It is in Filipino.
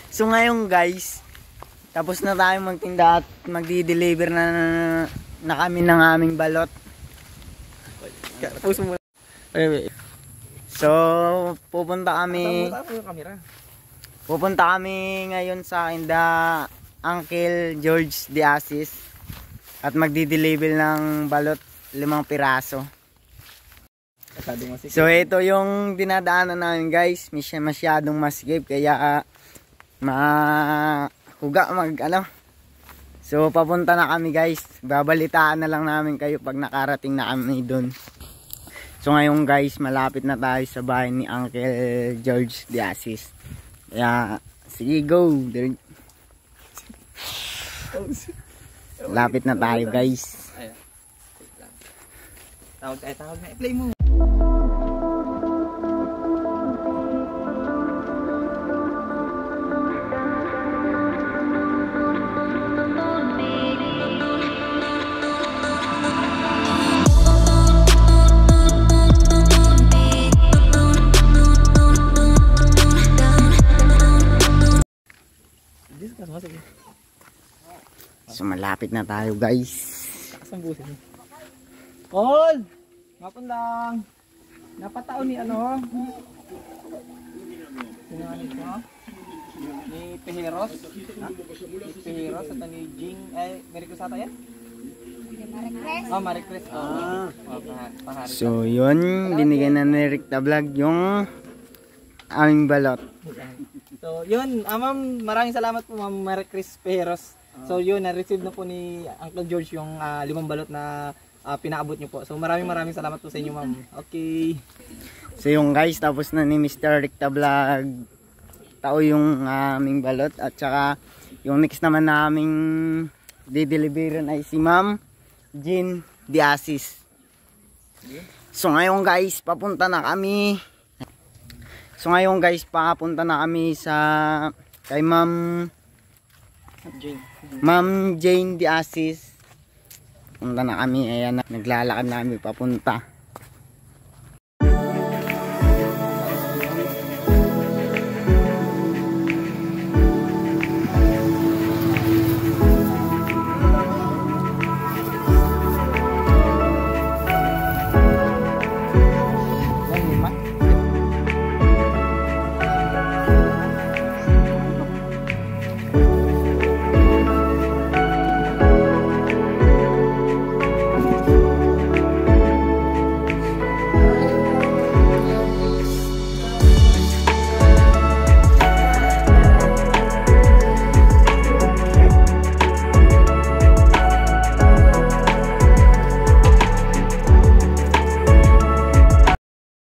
So ngayon guys, tapos na tayo magtinda at magdi-deliver na kami ng aming balot. So pupunta kami ngayon sa inda Uncle George de Asis at magdi-deliver ng balot 5 piraso. So ito yung dinadaanan namin guys, masyadong masikip kaya So papunta na kami guys, babalitaan na lang namin kayo pag nakarating na kami doon. So ngayon guys, malapit na tayo sa bahay ni Uncle George de Asis. Kaya sige, go. Lapit na tayo guys. Tawag na, play mo. So malapit na tayo guys. Paul! Ngapon lang. Napatao ni ano? Sinangalit mo? Ni Peheros? Ni Peheros at ni Jing. Merry Christmas ata yan? Merry Christmas. So yun, binigyan na ni Rick the Vlog yung aming balot. So yun, ma'am, maraming salamat po ma'am Merry Christmas Peheros. So yun, na-receive na po ni Uncle George yung 5 balot na pinaabot nyo po. So maraming salamat po sa inyo ma'am. Okay. So yung guys, tapos na ni Mr. Rick the Vlog tao yung aming balot. At saka yung next naman naming dideliveran ay si Ma'am Jean de Asis. So ngayon guys, papunta na kami sa kay Ma'am Jane de Asis. Punta na kami, ayan na, naglalakad na kami papunta.